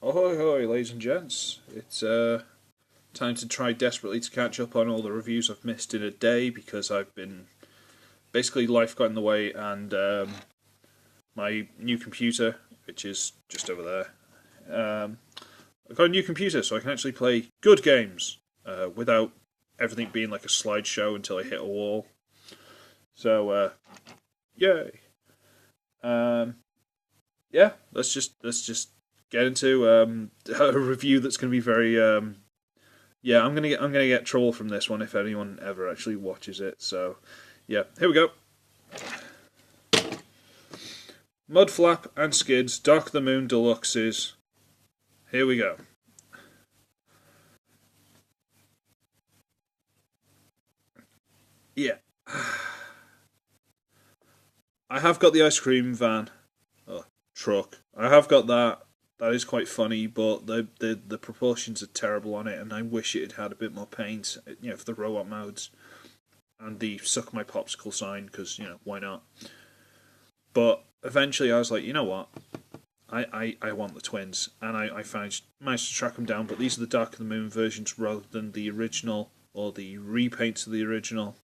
Ahoy hoy, ladies and gents. It's time to try desperately to catch up on all the reviews I've missed in a day because I've been... Basically, life got in the way and my new computer, which is just over there, I've got a new computer so I can actually play good games without everything being like a slideshow until I hit a wall. So, yay. Yeah, let's just get into a review that's going to be very yeah, I'm gonna get trouble from this one if anyone ever actually watches it. So yeah, here we go. Mudflap and Skidz, Dark of the Moon Deluxes. Here we go. Yeah, I have got the ice cream van truck. I have got that. That is quite funny, but the proportions are terrible on it, and I wish it had a bit more paint, you know, for the robot modes and the suck my popsicle sign, because, you know, why not? But eventually I was like, you know what? I want the twins, and I managed to track them down, but these are the Dark of the Moon versions rather than the original or the repaints of the original.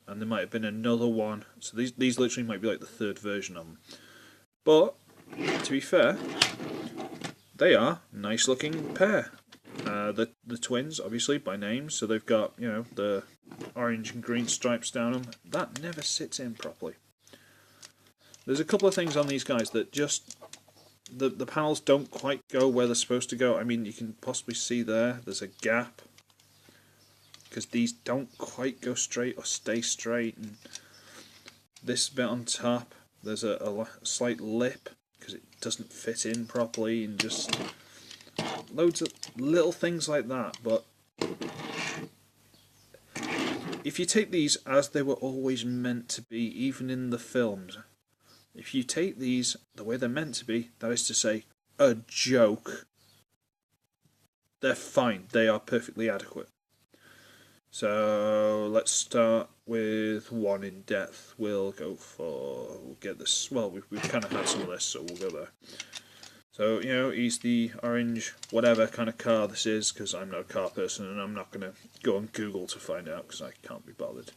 And there might have been another one, so these literally might be like the third version of them. But to be fair, they are a nice looking pair. The twins, obviously, by name, so they've got, you know, the orange and green stripes down them. That never sits in properly. There's a couple of things on these guys that just... The panels don't quite go where they're supposed to go. I mean, you can possibly see there's a gap, because these don't quite go straight or stay straight. And this bit on top, there's a slight lip, because it doesn't fit in properly, and just loads of little things like that. But if you take these as they were always meant to be, even in the films, if you take these the way they're meant to be, that is to say, a joke, they're fine. They are perfectly adequate. So let's start with one in depth. We'll get this. Well, we've kind of had some of this, so we'll go there. So, you know, he's the orange, whatever kind of car this is, because I'm not a car person and I'm not going to go on Google to find out because I can't be bothered.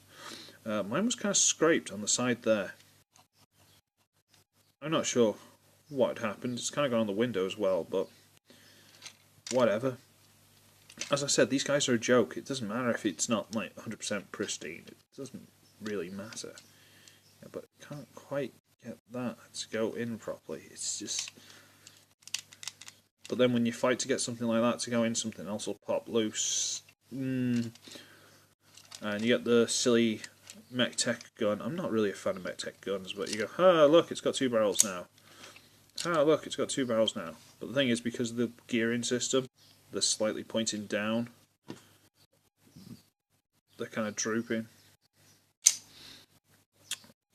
Mine was kind of scraped on the side there. I'm not sure what had happened. It's kind of gone on the window as well, but whatever. As I said, these guys are a joke. It doesn't matter if it's not like 100% pristine. It doesn't really matter. Yeah, but can't quite get that to go in properly. It's just... But then when you fight to get something like that to go in, something else will pop loose. And you get the silly mech tech gun. I'm not really a fan of mech tech guns, but you go, ah, look, it's got two barrels now. Ah, look, it's got two barrels now. But the thing is, because of the gearing system, they're slightly pointing down. They're kind of drooping.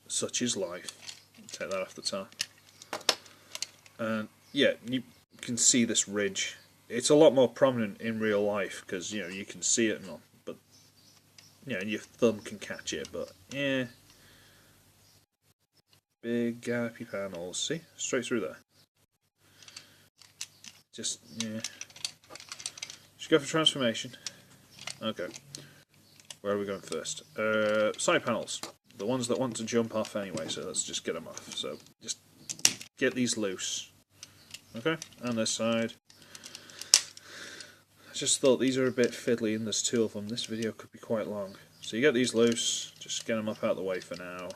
Such is life. Take that off the top. And yeah, you can see this ridge. It's a lot more prominent in real life because, you know, you can see it and all. But, you know, your thumb can catch it. But, yeah. Big gappy panels. See? Straight through there. Just, yeah. Should go for transformation. Okay. Where are we going first? Side panels. The ones that want to jump off anyway, so let's just get them off. So just get these loose. Okay, and this side. I just thought these are a bit fiddly and there's two of them. This video could be quite long. So you get these loose, just get them up out of the way for now.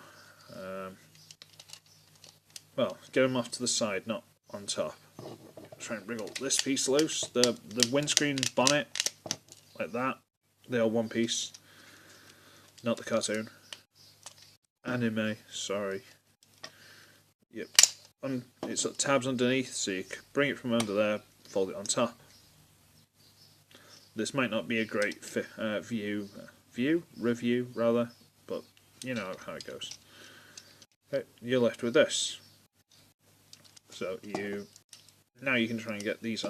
Well, get them off to the side, not on top. Try and wriggle this piece loose. The windscreen bonnet, like that, they are one piece. Not the cartoon. Anime, sorry. Yep. It's got tabs underneath, so you can bring it from under there, fold it on top. This might not be a great review rather, but you know how it goes. Okay, you're left with this. So now you can try and get these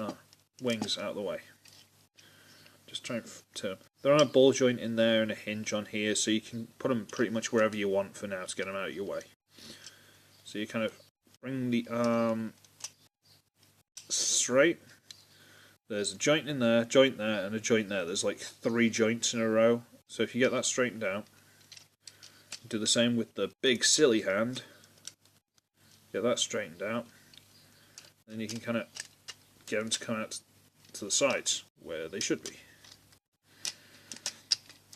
wings out of the way. Just try and turn. They're on a ball joint in there and a hinge on here, so you can put them pretty much wherever you want for now to get them out of your way. So you kind of bring the arm straight, there's a joint in there, joint there, and a joint there. There's like 3 joints in a row. So if you get that straightened out, do the same with the big silly hand, get that straightened out, then you can kind of get them to come out to the sides where they should be.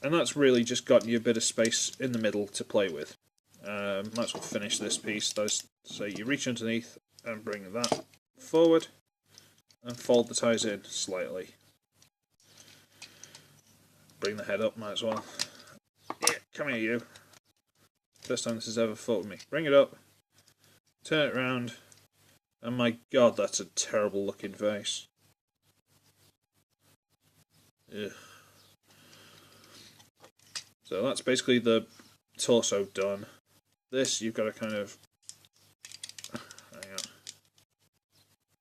And that's really just got you a bit of space in the middle to play with. Might as well finish this piece. So you reach underneath and bring that forward and fold the ties in slightly. Bring the head up, might as well. Yeah, come here you. First time this has ever fought with me. Bring it up, turn it around, and my god, that's a terrible looking face. Ugh. So that's basically the torso done. This, you've got to kind of... Hang on.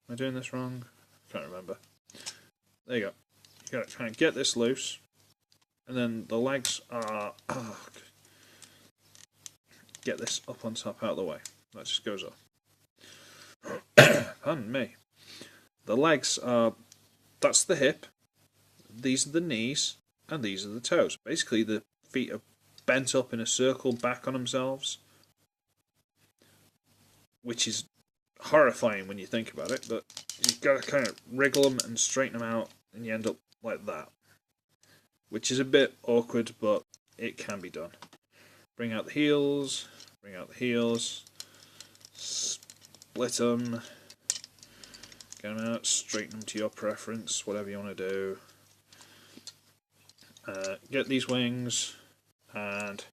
Am I doing this wrong? I can't remember. There you go. You've got to kind of get this loose. And then the legs are... Oh, get this up on top, out of the way. That just goes up. Pardon me. The legs are... That's the hip. These are the knees. And these are the toes. Basically, the feet are bent up in a circle back on themselves, which is horrifying when you think about it, but you've got to kind of wriggle them and straighten them out, and you end up like that, which is a bit awkward, but it can be done. Bring out the heels, split them, get them out, straighten them to your preference, whatever you want to do. Get these wings and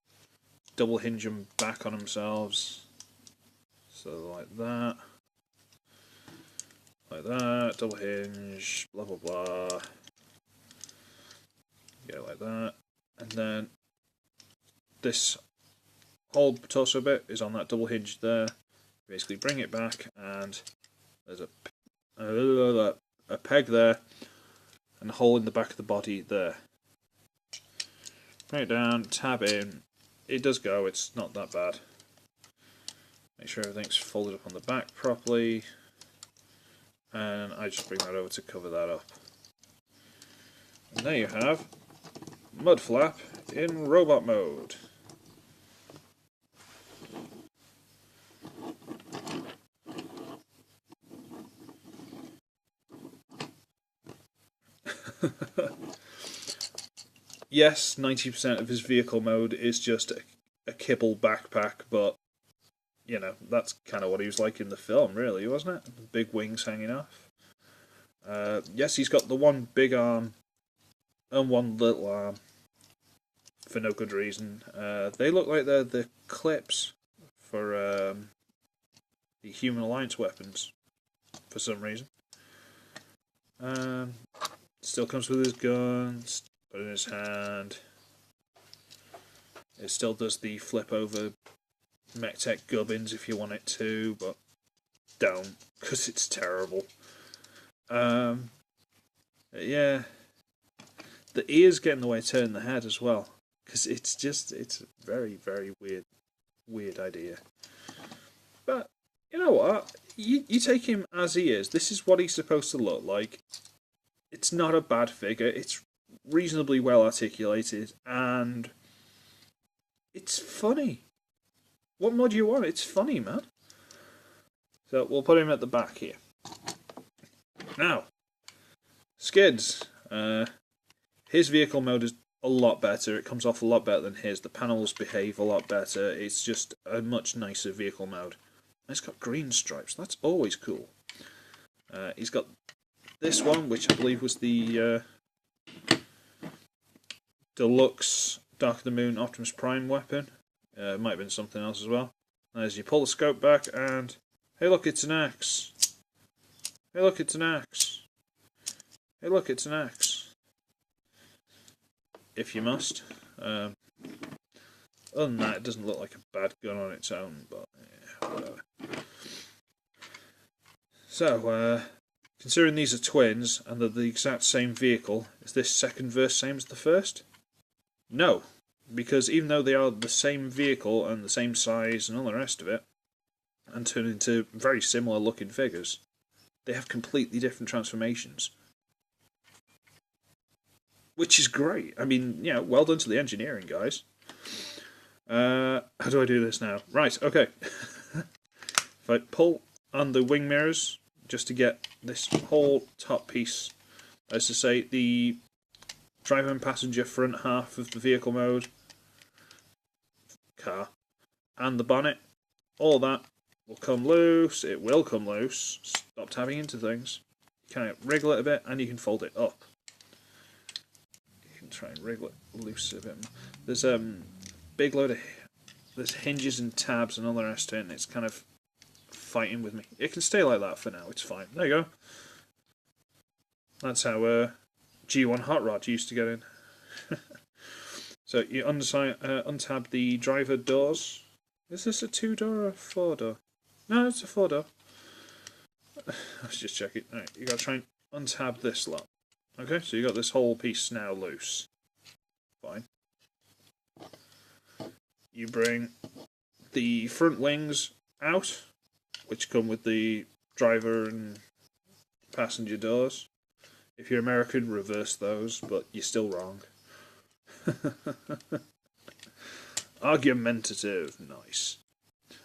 double hinge them back on themselves. So like that, double hinge, blah blah blah. Get it like that, and then this whole torso bit is on that double hinge there. Basically bring it back, and there's a peg there, and a hole in the back of the body there. Bring it down, tab in. It does go, it's not that bad. Make sure everything's folded up on the back properly. And I just bring that over to cover that up. And there you have Mudflap in robot mode. Yes, 90% of his vehicle mode is just a kibble backpack, but, you know, that's kind of what he was like in the film, really, wasn't it? The big wings hanging off. Yes, he's got the one big arm and one little arm, for no good reason. They look like they're the clips for the Human Alliance weapons, for some reason. Still comes with his guns. Put in his hand. It still does the flip over mech tech gubbins if you want it to, but don't, because it's terrible. Yeah, the ears get in the way of turning the head as well, because it's a very, very weird idea. But you know what? You take him as he is. This is what he's supposed to look like. It's not a bad figure. It's reasonably well articulated, and it's funny. What more do you want? It's funny, man. So we'll put him at the back here. Now, Skidz. His vehicle mode is a lot better. It comes off a lot better than his. The panels behave a lot better. It's just a much nicer vehicle mode. And it's got green stripes. That's always cool. He's got this one, which I believe was the Deluxe Dark of the Moon Optimus Prime weapon. It might have been something else as well. As you pull the scope back and... Hey look, it's an axe. Hey look, it's an axe. Hey look, it's an axe. If you must. Other than that, it doesn't look like a bad gun on its own, but yeah, whatever. So, considering these are twins and they're the exact same vehicle, is this second verse same as the first? No, because even though they are the same vehicle and the same size and all the rest of it, and turn into very similar looking figures, they have completely different transformations, which is great. I mean, you know, well done to the engineering guys. How do I do this now? Right, okay. If I pull on the wing mirrors, just to get this whole top piece, as to say, the driver and passenger front half of the vehicle mode, car, and the bonnet, all that will come loose. It will come loose. Stop tapping into things. You kind of wriggle it a bit, and you can fold it up. You can try and wriggle it loose a bit more. There's big load of there's hinges and tabs and all the rest of it, and it's kind of fighting with me. It can stay like that for now. It's fine. There you go. That's how G1 Hot Rod used to get in. So you untab the driver doors. Is this a 2-door or a 4-door? No, it's a 4-door. Let's just check it. Alright, you gotta try and untab this lot. Okay, so you got this whole piece now loose. Fine. You bring the front wings out, which come with the driver and passenger doors. If you're American, reverse those, but you're still wrong. Argumentative, nice.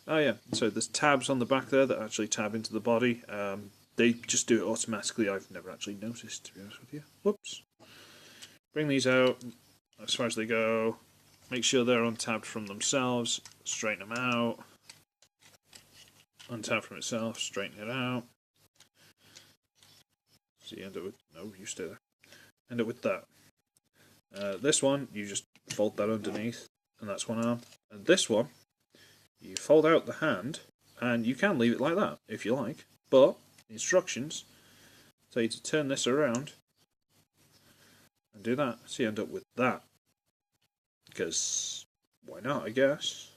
Oh yeah, so there's tabs on the back there that actually tab into the body. They just do it automatically. I've never actually noticed, to be honest with you. Whoops. Bring these out as far as they go. Make sure they're untabbed from themselves. Straighten them out. Untab from itself. Straighten it out. So you end up with... No, you stay there. End up with that. This one, you just fold that underneath, and that's one arm. And this one, you fold out the hand, and you can leave it like that, if you like. But, the instructions tell you to turn this around, and do that. So you end up with that. Because, why not, I guess.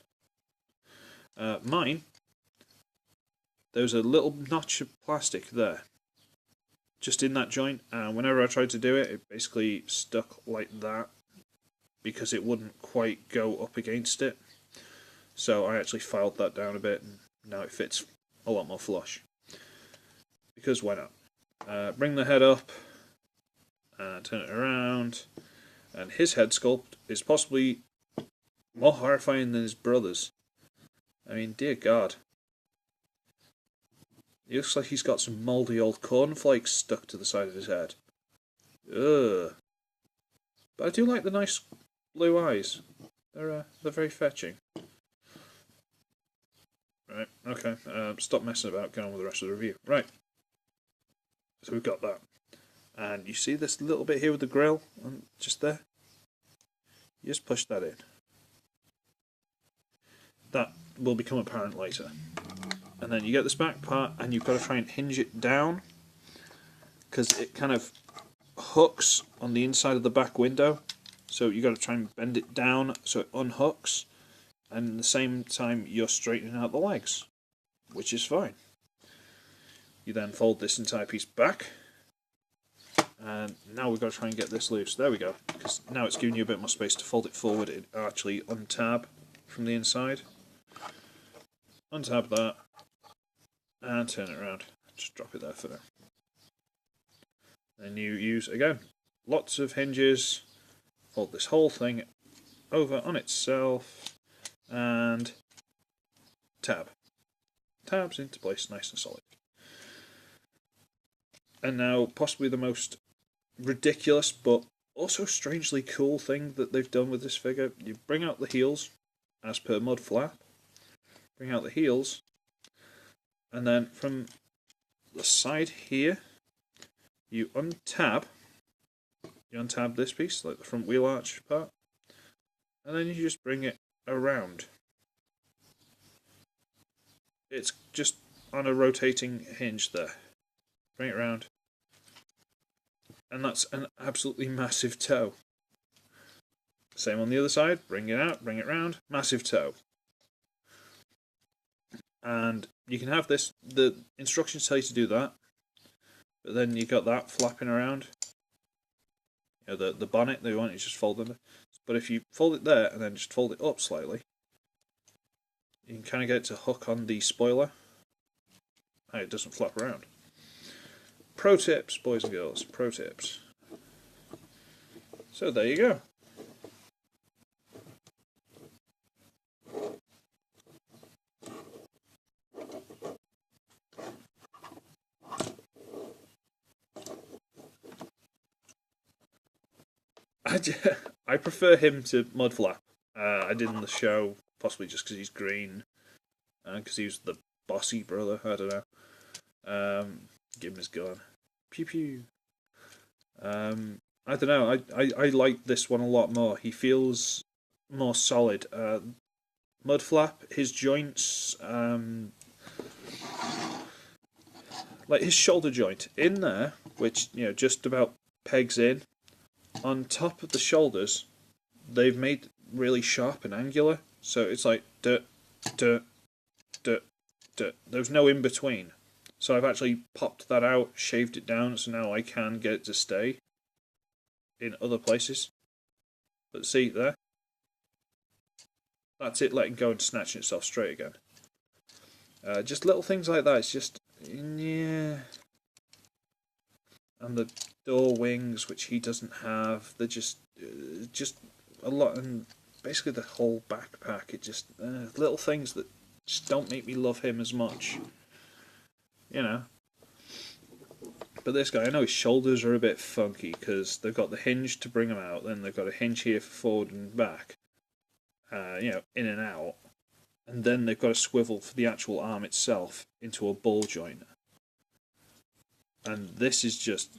Mine, there's a little notch of plastic there. Just in that joint, and whenever I tried to do it, it basically stuck like that because it wouldn't quite go up against it. So I actually filed that down a bit, and now it fits a lot more flush. Because why not? Bring the head up, and turn it around, and his head sculpt is possibly more horrifying than his brother's. I mean, dear God. He looks like he's got some mouldy old cornflakes stuck to the side of his head. Ugh. But I do like the nice blue eyes. They're very fetching. Right, okay. Stop messing about, get on with the rest of the review. Right. So we've got that. And you see this little bit here with the grill? Just there? You just push that in. That will become apparent later. And then you get this back part, and you've got to try and hinge it down, because it kind of hooks on the inside of the back window. So you've got to try and bend it down so it unhooks, and at the same time you're straightening out the legs, which is fine. You then fold this entire piece back, and now we've got to try and get this loose. There we go, because now it's giving you a bit more space to fold it forward. It actually untab from the inside. Untab that. And turn it around. Just drop it there for now. Then you use, again, lots of hinges. Fold this whole thing over on itself. And tab. Tabs into place nice and solid. And now, possibly the most ridiculous but also strangely cool thing that they've done with this figure. You bring out the heels, as per Mudflap. Bring out the heels. And then from the side here, you untab this piece, like the front wheel arch part, and then you just bring it around. It's just on a rotating hinge there. Bring it around. And that's an absolutely massive toe. Same on the other side, bring it out, bring it round, massive toe. And you can have this, the instructions tell you to do that, but then you got that flapping around. You know, the bonnet they want you to just fold under. But if you fold it there and then just fold it up slightly, you can kind of get it to hook on the spoiler, and it doesn't flap around. Pro tips, boys and girls. Pro tips. So there you go. I prefer him to Mudflap. I did in the show, possibly just because he's green, because he was the bossy brother. I don't know. Give him his gun. Pew pew. I don't know. I like this one a lot more. He feels more solid. Mudflap, his joints, like his shoulder joint in there, which just about pegs in. On top of the shoulders, they've made really sharp and angular, so it's like duh, duh, duh, duh. There's no in between. So I've actually popped that out, shaved it down, so now I can get it to stay in other places. But see there, that's it letting go and snatching itself straight again. Just little things like that. It's just yeah. And the door wings, which he doesn't have, they're just a lot, and basically the whole backpack. It just little things that just don't make me love him as much, But this guy, I know his shoulders are a bit funky because they've got the hinge to bring them out, then they've got a hinge here for forward and back, in and out, and then they've got a swivel for the actual arm itself into a ball joint. And this is just,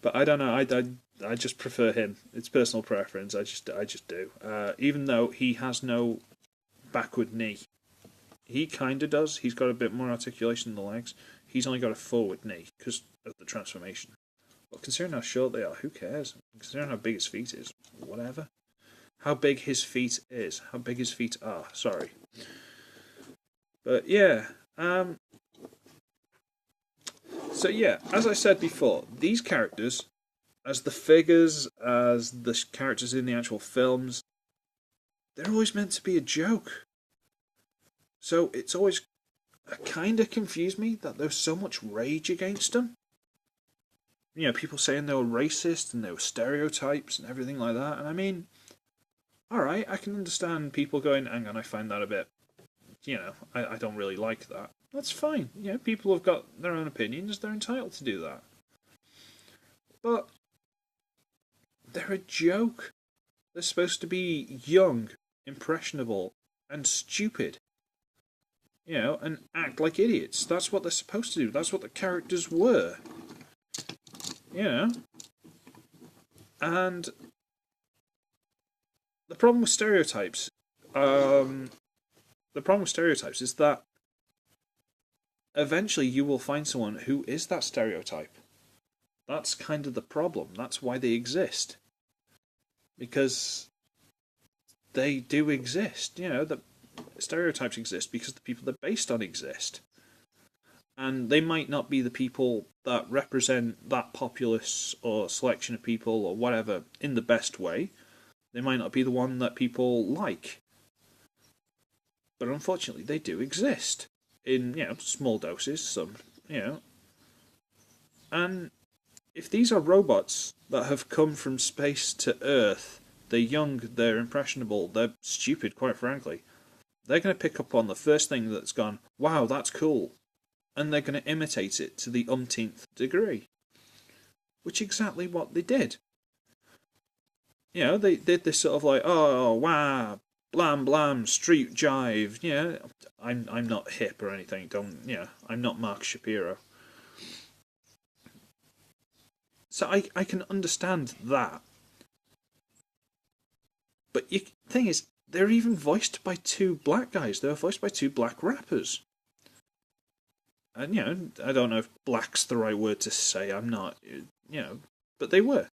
but I don't know. I just prefer him. It's personal preference. I just do. Even though he has no backward knee, he kind of does. He's got a bit more articulation in the legs. He's only got a forward knee because of the transformation. But considering how short they are, who cares? Considering how big his feet is, whatever. How big his feet is. How big his feet are. Sorry. But yeah. So yeah, as I said before, these characters, as the figures, as the characters in the actual films, they're always meant to be a joke. So it's always kind of confused me that there's so much rage against them. People saying they were racist and they were stereotypes and everything like that. And I mean, alright, I can understand people going, hang on, I find that a bit, I don't really like that. That's fine. People have got their own opinions, they're entitled to do that. But they're a joke. They're supposed to be young, impressionable, and stupid. And act like idiots. That's what they're supposed to do. That's what the characters were. And the problem with stereotypes, is that eventually you will find someone who is that stereotype. That's kind of the problem. That's why they exist. Because they do exist. The stereotypes exist because the people they're based on exist. And they might not be the people that represent that populace or selection of people or whatever in the best way. They might not be the one that people like. But unfortunately, they do exist. In, small doses, some, And if these are robots that have come from space to Earth, they're young, they're impressionable, they're stupid, quite frankly, they're going to pick up on the first thing that's gone, wow, that's cool. And they're going to imitate it to the umpteenth degree. Which is exactly what they did. They did this sort of like, oh, wow, blam blam, street jive. I'm not hip or anything. I'm not Mark Shapiro. So I can understand that. But the thing is, they're even voiced by two black guys. They were voiced by two black rappers. And, I don't know if black's the right word to say. I'm not, but they were.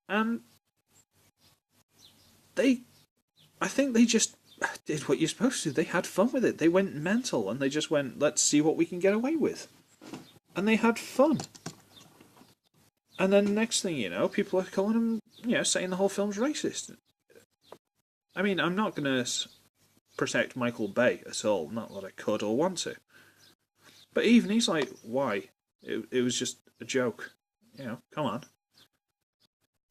And I think they just did what you're supposed to. They had fun with it. They went mental and they just went, let's see what we can get away with. And they had fun. And then the next thing you know, people are calling them, saying the whole film's racist. I mean, I'm not going to protect Michael Bay at all. Not that I could or want to. But even he's like, why? It was just a joke. You know, come on.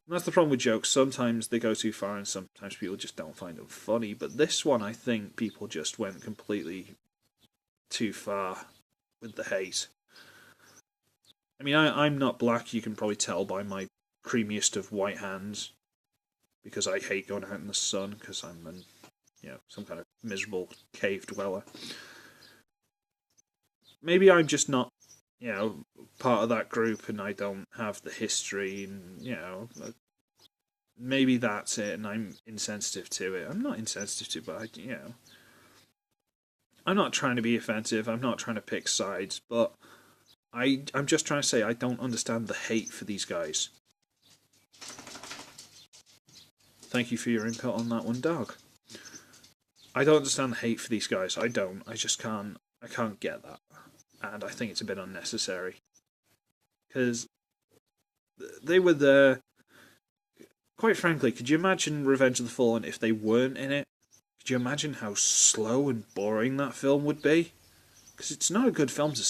And that's the problem with jokes. Sometimes they go too far and sometimes people just don't find them funny. But this one, I think people just went completely too far with the hate. I mean, I'm not black, you can probably tell by my creamiest of white hands. Because I hate going out in the sun, because I'm some kind of miserable cave dweller. Maybe I'm just not, part of that group and I don't have the history and, maybe that's it and I'm insensitive to it. I'm not insensitive to it, but I'm not trying to be offensive, I'm not trying to pick sides, but I'm just trying to say I don't understand the hate for these guys. Thank you for your input on that one, Dog. I don't understand the hate for these guys. I don't. I just can't. I can't get that. And I think it's a bit unnecessary. Because they were there. Quite frankly, could you imagine Revenge of the Fallen if they weren't in it? Could you imagine how slow and boring that film would be? Because it's not a good film to